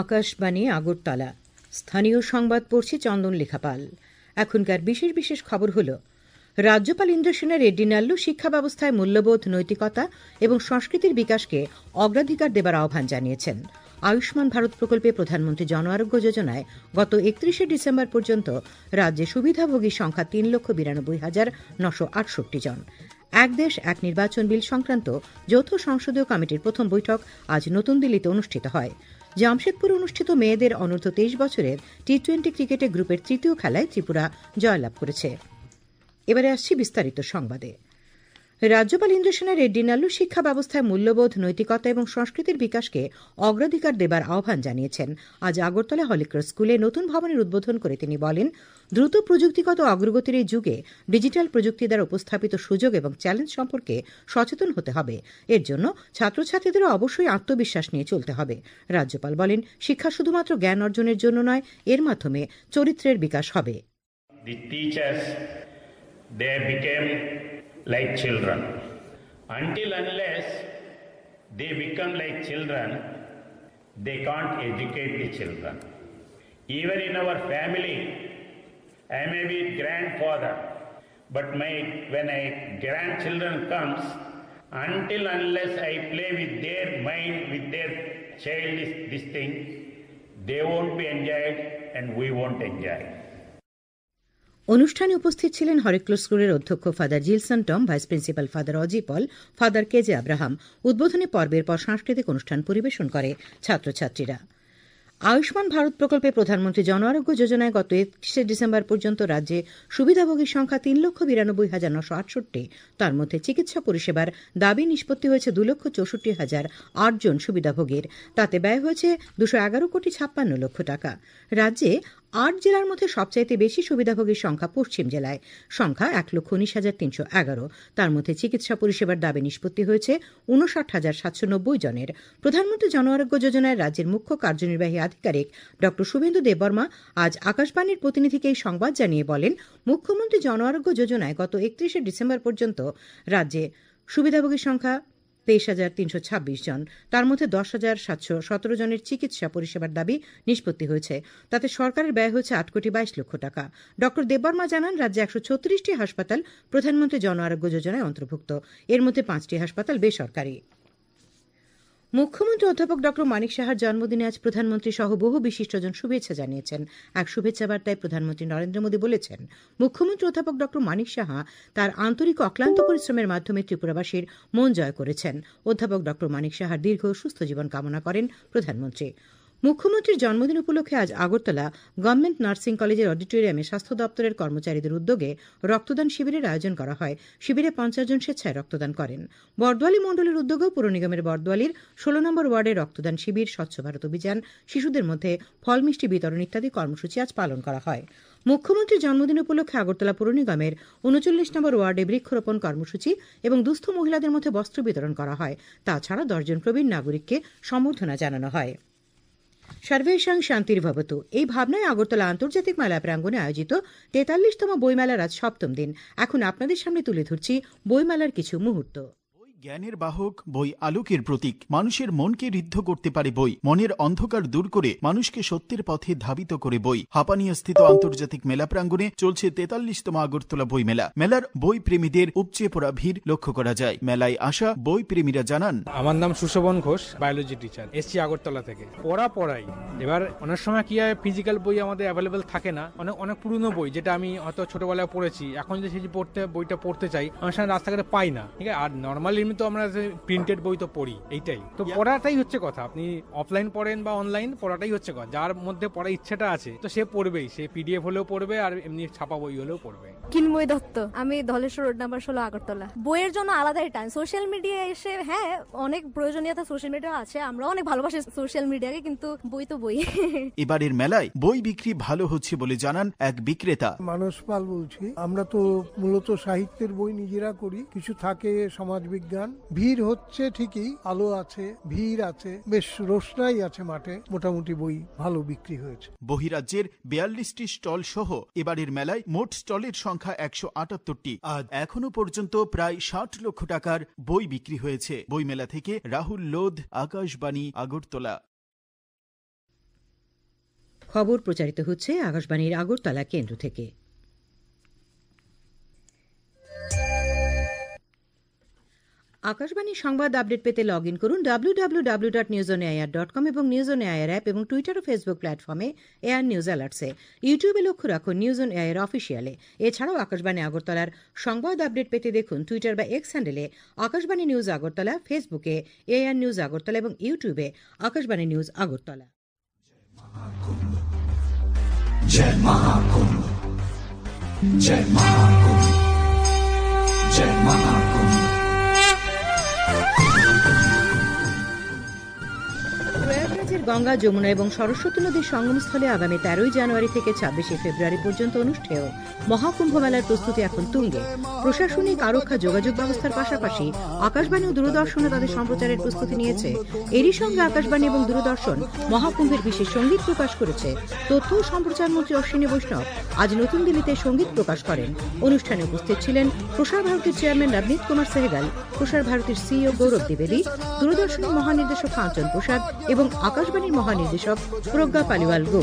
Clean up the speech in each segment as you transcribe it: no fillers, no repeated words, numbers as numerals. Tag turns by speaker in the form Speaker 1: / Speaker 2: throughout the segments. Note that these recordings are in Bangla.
Speaker 1: আকাশবাণী আগরতলা। স্থানীয় সংবাদ পড়ছি চন্দন লেখাপাল। এখনকার বিশেষ বিশেষ খবর হল, রাজ্যপাল ইন্দ্রসেনা রেড্ডি নাল্লু শিক্ষা ব্যবস্থায় মূল্যবোধ, নৈতিকতা এবং সংস্কৃতির বিকাশকে অগ্রাধিকার দেবার আহ্বান জানিয়েছেন। আয়ুষ্মান ভারত প্রকল্পে প্রধানমন্ত্রী জন আরোগ্য যোজনায় গত 31শে ডিসেম্বর পর্যন্ত রাজ্যে সুবিধাভোগীর সংখ্যা 3,92,968 জন। এক দেশ এক নির্বাচন বিল সংক্রান্ত যৌথ সংসদীয় কমিটির প্রথম বৈঠক আজ নতুন দিল্লিতে অনুষ্ঠিত হয়। জামশেদপুরে অনুষ্ঠিত মেয়েদের অনূর্ধ্ব 23 বছরের টি-20 ক্রিকেটে গ্রুপের তৃতীয় খেলায় ত্রিপুরা জয়লাভ করেছে। এবারে আসছি বিস্তারিত সংবাদে। রাজ্যপাল ইন্দ্রসেনা রেড্ডি নাল্লু শিক্ষা ব্যবস্থায় মূল্যবোধ, নৈতিকতা এবং সংস্কৃতির বিকাশকে অগ্রাধিকার দেবার আহ্বান জানিয়েছেন। আজ আগরতলা হলিক্রস স্কুলে নতুন ভবনের উদ্বোধন করে তিনি বলেন, দ্রুত প্রযুক্তিগত অগ্রগতির এই যুগে ডিজিটাল প্রযুক্তি দ্বারা উপস্থাপিত সুযোগ এবং চ্যালেঞ্জ সম্পর্কে সচেতন হতে হবে। এর জন্য ছাত্রছাত্রীদের অবশ্যই আত্মবিশ্বাস নিয়ে চলতে হবে। রাজ্যপাল বলেন, শিক্ষা শুধুমাত্র জ্ঞান অর্জনের জন্য নয়, এর মাধ্যমে চরিত্রের বিকাশ হবে।
Speaker 2: They became like children. Until unless they become like children, they can't educate the children. Even in our family, I may be grandfather, but when a grandchildren comes, until unless I play with their mind, with their child, this thing, they won't be enjoyed and we won't enjoy.
Speaker 1: অনুষ্ঠানে উপস্থিত ছিলেন হরিক্রস স্কুলের অধ্যক্ষ father Jilson Tom, vice principal father Aji Paul, father KJ Abraham. উদ্বোধনী পর্বের পর সাংস্কৃতিক অনুষ্ঠান পরিবেশন করে ছাত্রছাত্রীরা। আয়ুষ্মান ভারত প্রকল্পে প্রধানমন্ত্রী জন আরোগ্য যোজনায় গত 31শে ডিসেম্বর পর্যন্ত রাজ্যে সুবিধাভোগীর সংখ্যা 3,92,968। তার মধ্যে চিকিৎসা পরিষেবার দাবি নিষ্পত্তি হয়েছে 2,64,008 জন সুবিধাভোগীর। তাতে ব্যয় হয়েছে 211,56,00,000 টাকা। রাজ্যে 8 জেলার মধ্যে সবচাইতে বেশি সুবিধাভোগীর সংখ্যা পশ্চিম জেলায়, সংখ্যা 1,19,311। তার মধ্যে চিকিৎসা পরিষেবার দাবি নিষ্পত্তি হয়েছে 59,790 জনের। প্রধানমন্ত্রী জন আরোগ্য যোজনায় রাজ্যের মুখ্য কার্যনির্বাহী আধিকারিক ড শুভেন্দু দেববর্মা আজ আকাশবাণীর প্রতিনিধিকে এই সংবাদ জানিয়ে বলেন, মুখ্যমন্ত্রী জন আরোগ্য যোজনায় গত 31শে ডিসেম্বর পর্যন্ত রাজ্যে সুবিধাভোগীর সংখ্যা 23,326 জন। তার মধ্যে 10,717 জনের চিকিৎসা পরিষেবার দাবি নিষ্পত্তি হয়েছে। তাতে সরকারের ব্যয় হয়েছে 8,22,00,000 টাকা। ড দেববর্মা জানান, রাজ্যে 136টি হাসপাতাল প্রধানমন্ত্রী জন আরোগ্য যোজনায় অন্তর্ভুক্ত। এর মধ্যে 5টি হাসপাতাল বেসরকারি। মুখ্যমন্ত্রী অধ্যাপক ড মানিক সাহার জন্মদিনে আজ প্রধানমন্ত্রী সহ বহু বিশিষ্টজন শুভেচ্ছা জানিয়েছেন। এক শুভেচ্ছা বার্তায় প্রধানমন্ত্রী নরেন্দ্র মোদী বলেছেন, মুখ্যমন্ত্রী অধ্যাপক ড মানিক সাহা তার আন্তরিক অক্লান্ত পরিশ্রমের মাধ্যমে ত্রিপুরাবাসীর মন জয় করেছেন। অধ্যাপক ড মানিক সাহার দীর্ঘ সুস্থ জীবন কামনা করেন প্রধানমন্ত্রী। মুখ্যমন্ত্রীর জন্মদিন উপলক্ষে আজ আগরতলা গভর্নমেন্ট নার্সিং কলেজের অডিটোরিয়ামে স্বাস্থ্য দপ্তরের কর্মচারীদের উদ্যোগে রক্তদান শিবিরের আয়োজন করা হয়। শিবিরে 50 জন স্বেচ্ছায় রক্তদান করেন। বরদোয়ালি মণ্ডলের উদ্যোগেও পুর নিগমের বরদোয়ালির 16 নম্বর ওয়ার্ডে রক্তদান শিবির, স্বচ্ছ ভারত অভিযান, শিশুদের মধ্যে ফল মিষ্টি বিতরণ ইত্যাদি কর্মসূচি আজ পালন করা হয়। মুখ্যমন্ত্রীর জন্মদিন উপলক্ষে আগরতলা পুর নিগমের 39 নম্বর ওয়ার্ডে বৃক্ষরোপণ কর্মসূচি এবং দুস্থ মহিলাদের মধ্যে বস্ত্র বিতরণ করা হয়। তাছাড়া 10 জন প্রবীণ নাগরিককে সম্বর্ধনা জানানো হয়। সর্বেষাং শান্তির্ভবতু, এই ভাবনায় আগরতলা আন্তর্জাতিক মেলা প্রাঙ্গণে আয়োজিত 43তম বইমেলার আজ 7ম দিন। এখন আপনাদের সামনে তুলে ধরছি বইমেলার কিছু মুহূর্ত।
Speaker 3: জ্ঞানের বাহক, বই আলোকের প্রতীক। মানুষের মনকে ঋদ্ধ করতে পারে বই। মনের অন্ধকার দূর করে মানুষকে সত্যের পথে ধাবিত করে বই। হাপানিয়া স্থিত আন্তর্জাতিক মেলা প্রাঙ্গণে চলছে 43তম আগরতলা বই মেলা। মেলার বই প্রেমীদের উপচে পড়া ভিড় লক্ষ্য করা যায়। মেলায় আসা বই প্রেমীরা জানান,
Speaker 4: আমার নাম সুশোভন ঘোষ, বায়োলজি টিচার, এসছি আগরতলা থেকে। পড়াই এবার অনেক সময় কি হয়, ফিজিক্যাল বই আমাদের অ্যাভেলেবেল থাকে না। অনেক পুরনো বই যেটা আমি হয়তো ছোটবেলায় পড়েছি, এখন যদি সেই বইটা পড়তে চাই, অনেক সময় রাস্তাঘাটে পাই না। ঠিক আছে, আর নর্মালি তো আমরা প্রিন্টেড বই তো পড়ি, এইটাই তো পড়াটাই হচ্ছে কথা। আপনি অফলাইন পড়েন বা অনলাইন, পড়াটাই হচ্ছে কথা। যার মধ্যে পড়ার ইচ্ছাটা আছে তো সে পড়বেই, সে পিডিএফ হলেও পড়বে আর এমনি ছাপা বই হলেও পড়বে।
Speaker 5: কিন্ময় দত্ত, আমি ধলেশ্বর রোড নাম্বার 16 আগরতলা। বইয়ের জন্য আলাদাই টাইম। সোশ্যাল মিডিয়া এসে হ্যাঁ অনেক প্রয়োজনীয়তা সোশ্যাল মিডিয়া আছে, আমরা অনেক ভালোবাসি সোশ্যাল মিডিয়াকে, কিন্তু বই তো বই।
Speaker 3: এবারের মেলায় বই বিক্রি ভালো হচ্ছে বলে জানান এক বিক্রেতা।
Speaker 6: মানস পাল বলছি। আমরা তো মূলত সাহিত্যের বই নিজেরা করি, কিছু থাকে সমাজবিজ্ঞান। ভিড় হচ্ছে ঠিকই, আলো আছে, ভিড় আছে, বেশ রোশনাই আছে মাঠে, মোটামুটি বই ভালো বিক্রি হয়েছে।
Speaker 3: বহিরাজ্যের 42টি স্টল সহ এবারের মেলায় মোট স্টলের সংখ্যা 178টি। আজ এখনো পর্যন্ত প্রায় 60 লক্ষ টাকার বই বিক্রি হয়েছে। বইমেলা থেকে রাহুল লোধ, আকাশবাণী, আগরতলা।
Speaker 1: খবর প্রচারিত হচ্ছে আকাশবাণীর আগরতলা কেন্দ্র থেকে। আকাশবাণী সংবাদ আপডেট পেতে লগ ইন করুন www.newsonair.com এবং নিউজ অন এয়ার অ্যাপ এবং টুইটার ও ফেসবুক প্ল্যাটফর্মে এয়ার নিউজ অ্যালার্টসে। ইউটিউবে লক্ষ্য রাখুন নিউজ অন এয়ার অফিসিয়ালে। এছাড়াও আকাশবাণী আগরতলার সংবাদ আপডেট পেতে দেখুন টুইটার বা এক্স হ্যান্ডেলে আকাশবাণী নিউজ আগরতলা, ফেসবুকে এয়ার নিউজ আগরতলা এবং ইউটিউবে আকাশবাণী নিউজ আগরতলা।
Speaker 7: जय महाकुंभ, जय महाकुंभ, जय महाकुंभ।
Speaker 1: প্রয়াগরাজের গঙ্গা, যমুনা এবং সরস্বতী নদীর সঙ্গমস্থলে আগামী 13 জানুয়ারি থেকে 26 ফেব্রুয়ারি পর্যন্ত অনুষ্ঠেয় মহাকুম্ভ মেলার প্রস্তুতি এখন তুঙ্গে। প্রশাসনিক, আরক্ষা, যোগাযোগ ব্যবস্থার পাশাপাশি আকাশবাণী ও দূরদর্শনও তাদের সম্প্রচারের প্রস্তুতি নিয়েছে। এরই সঙ্গে আকাশবাণী এবং দূরদর্শন মহাকুম্ভের বিশেষ সঙ্গীত প্রকাশ করেছে। তথ্য ও সম্প্রচার মন্ত্রী অশ্বিনী বৈষ্ণব আজ নতুন দিল্লিতে সঙ্গীত প্রকাশ করেন। অনুষ্ঠানে উপস্থিত ছিলেন প্রসার ভারতীর চেয়ারম্যান নবনীত কুমার সেহগাল, প্রসার ভারতীর সিইও গৌরব দ্বিবেদী, দূরদর্শনের মহানির্দেশক কাঞ্চন প্রসাদ এবং আকাশবাণীর মহানির্দেশক প্রজ্ঞা পালিওয়াল গো।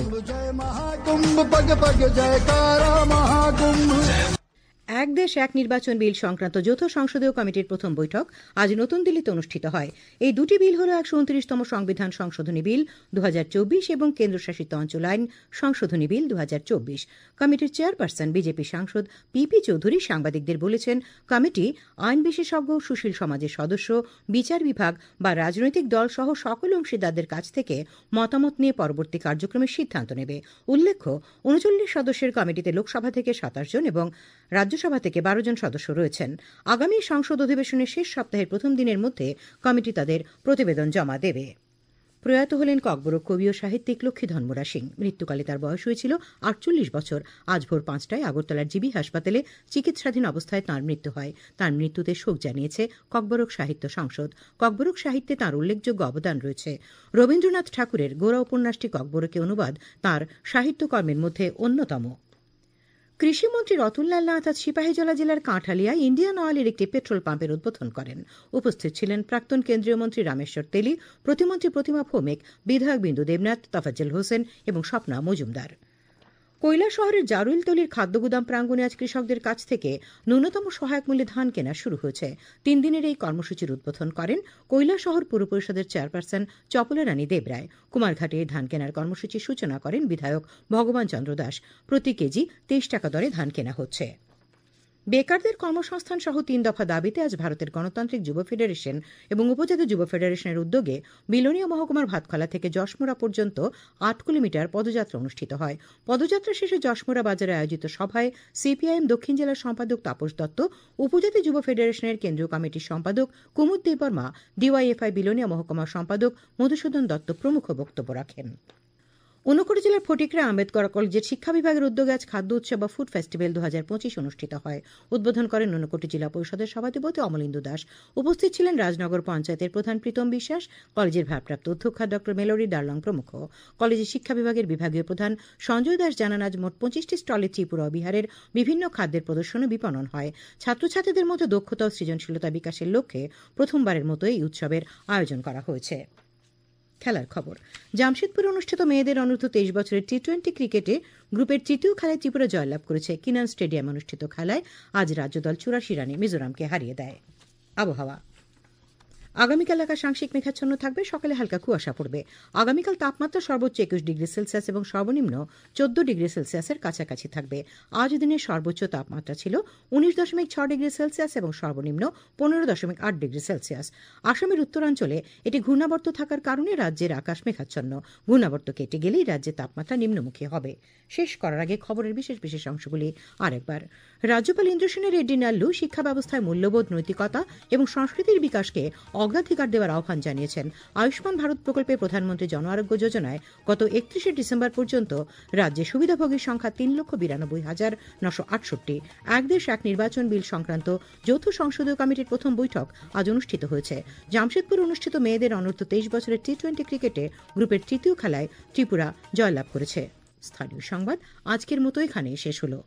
Speaker 1: এক দেশ এক নির্বাচন বিল সংক্রান্ত যৌথ সংসদীয় কমিটির প্রথম বৈঠক আজ নতুন দিল্লিতে অনুষ্ঠিত হয়। এই দুটি বিল হল 129তম সংবিধান সংশোধনী বিল 2024 এবং কেন্দ্রশাসিত অঞ্চল আইন সংশোধনী বিল 2024। কমিটির চেয়ারপারসন বিজেপি সাংসদ পিপি চৌধুরী সাংবাদিকদের বলেছেন, কমিটি আইন বিশেষজ্ঞ, সুশীল সমাজের সদস্য, বিচার বিভাগ বা রাজনৈতিক দল সহ সকল অংশীদারদের কাছ থেকে মতামত নিয়ে পরবর্তী কার্যক্রমের সিদ্ধান্ত নেবে। উল্লেখ্য, 39 সদস্যের কমিটিতে লোকসভা থেকে 27 জন এবং রাজ্যসভা থেকে 12 জন সদস্য রয়েছেন। আগামী সংসদ অধিবেশনের শেষ সপ্তাহের প্রথম দিনের মধ্যে কমিটি তাদের প্রতিবেদন জমা দেবে। প্রয়াত হলেন ককবরক কবি ও সাহিত্যিক লক্ষ্মীধন মোরা সিং। মৃত্যুকালে তার বয়স হয়েছিল 48 বছর। আজ ভোর 5টায় আগরতলার জিবি হাসপাতালে চিকিৎসাধীন অবস্থায় তাঁর মৃত্যু হয়। তাঁর মৃত্যুতে শোক জানিয়েছে ককবরক সাহিত্য সংসদ। ককবরক সাহিত্যে তাঁর উল্লেখযোগ্য অবদান রয়েছে। রবীন্দ্রনাথ ঠাকুরের গোরা উপন্যাসটি ককবরকে অনুবাদ তাঁর সাহিত্যকর্মের মধ্যে অন্যতম। কৃষিমন্ত্রী রতনলাল নাথ আজ সিপাহীজলা জেলার কাঁঠালিয়ায় ইন্ডিয়ান অয়েলের একটি পেট্রোল পাম্পের উদ্বোধন করেন। উপস্থিত ছিলেন প্রাক্তন কেন্দ্রীয় মন্ত্রী রামেশ্বর তেলী, প্রতিমন্ত্রী প্রতিমা ভৌমিক, বিধায়ক বিন্দু দেবনাথ, তফাজ্জল হোসেন এবং স্বপ্না মজুমদার। কৈলাসহরের জারুইলতলির খাদ্যগুদাম প্রাঙ্গণে আজ কৃষকদের কাছ থেকে ন্যূনতম সহায়ক মূল্যে ধান কেনা শুরু হয়েছে। 3 দিনের এই কর্মসূচির উদ্বোধন করেন কৈলাসহর পুর পরিষদের চেয়ারপারসন চপলা রানী দেবরায়। কুমারঘাটে ধান কেনার কর্মসূচির সূচনা করেন বিধায়ক ভগবান চন্দ্র দাস। প্রতি কেজি 23 টাকা দরে ধান কেনা হচ্ছে। বেকারদের কর্মসংস্থান সহ 3 দফা দাবিতে আজ ভারতের গণতান্ত্রিক যুব ফেডারেশন এবং উপজাতীয় যুব ফেডারেশনের উদ্যোগে বিলোনিয়া মহকুমার ভাতখলা থেকে যশমুড়া পর্যন্ত 8 কিলোমিটার পদযাত্রা অনুষ্ঠিত হয়। পদযাত্রা শেষে যশমুড়া বাজারে আয়োজিত সভায় সিপিআইএম দক্ষিণ জেলার সম্পাদক তাপস দত্ত, উপজাতি যুব ফেডারেশনের কেন্দ্রীয় কমিটির সম্পাদক কুমুদ দেববর্মা, ডিওয়াইএফআই বিলোনিয়া মহকুমার সম্পাদক মধুসূদন দত্ত প্রমুখ বক্তব্য রাখেন। ঊনকোটি জেলার ফটিকরা আম্বেদকর কলেজের শিক্ষা বিভাগের উদ্যোগে আজ খাদ্য উৎসব বা ফুড ফেস্টিভ্যাল 2025 অনুষ্ঠিত হয়। উদ্বোধন করেন ঊনকোটি জেলা পরিষদের সভাধিপতি অমলেন্দু দাস। উপস্থিত ছিলেন রাজনগর পঞ্চায়েতের প্রধান প্রীতম বিশ্বাস, কলেজের ভারপ্রাপ্ত অধ্যক্ষা ড মেলোরি দারলং প্রমুখ। কলেজের শিক্ষা বিভাগের বিভাগীয় প্রধান সঞ্জয় দাস জানান, আজ মোট 25টি স্টলে ত্রিপুরা ও বিহারের বিভিন্ন খাদ্যের প্রদর্শন ও বিপণন হয়। ছাত্রছাত্রীদের মধ্যে দক্ষতা ও সৃজনশীলতা বিকাশের লক্ষ্যে প্রথমবারের মতো এই উৎসবের আয়োজন করা হয়েছে। খেলার খবর। জামশেদপুরে অনুষ্ঠিত মেয়েদের অনূর্ধ্ব 23 বছরের টি-20 ক্রিকেটে গ্রুপের তৃতীয় খেলায় ত্রিপুরা জয়লাভ করেছে। কিনান স্টেডিয়ামে অনুষ্ঠিত খেলায় আজ রাজ্যদল 84 রানে মিজোরামকে হারিয়ে দেয়। আবহাওয়া। আগামীকাল আকাশ আংশিক মেঘাচ্ছন্ন থাকবে, সকালে হালকা কুয়াশা পড়বে। আগামীকাল তাপমাত্রা সর্বোচ্চ 21 ডিগ্রি সেলসিয়াস এবং সর্বনিম্ন 14 ডিগ্রি সেলসিয়াসের কাছাকাছি থাকবে। আজ দিনের সর্বোচ্চ তাপমাত্রা ছিল 19.6 ডিগ্রি সেলসিয়াস এবং সর্বনিম্ন 15.8 ডিগ্রি সেলসিয়াস। আসামের উত্তরাঞ্চলে এটি ঘূর্ণাবর্ত থাকার কারণে রাজ্যের আকাশ মেঘাচ্ছন্ন। ঘূর্ণাবর্ত কেটে গেলেই রাজ্যের তাপমাত্রা নিম্নমুখী হবে। শেষ করার আগে খবরের বিশেষ অংশগুলি আরেকবার। রাজ্যপাল ইন্দ্রসেন রেড্ডি নাল্লু শিক্ষা ব্যবস্থায় মূল্যবোধ, নৈতিকতা এবং সংস্কৃতির বিকাশকে অগ্রাধিকার দেওয়ার আহ্বান জানিয়েছেন। আয়ুষ্মান ভারত প্রকল্পে প্রধানমন্ত্রী জন আরোগ্য যোজনায় গত 31 ডিসেম্বর পর্যন্ত রাজ্যে সুবিধাভোগীর সংখ্যা 3,92,968। এক দেশ এক নির্বাচন বিল সংক্রান্ত যৌথ সংসদীয় কমিটির প্রথম বৈঠক আজ অনুষ্ঠিত হয়েছে। জামশেদপুর অনুষ্ঠিত মেয়েদের অনূর্ধ্ব 23 বছরের টি-20 ক্রিকেটে গ্রুপের তৃতীয় খেলায় ত্রিপুরা জয়লাভ করেছে। স্থানীয় সংবাদ আজকের মতো এখানেই শেষ হলো।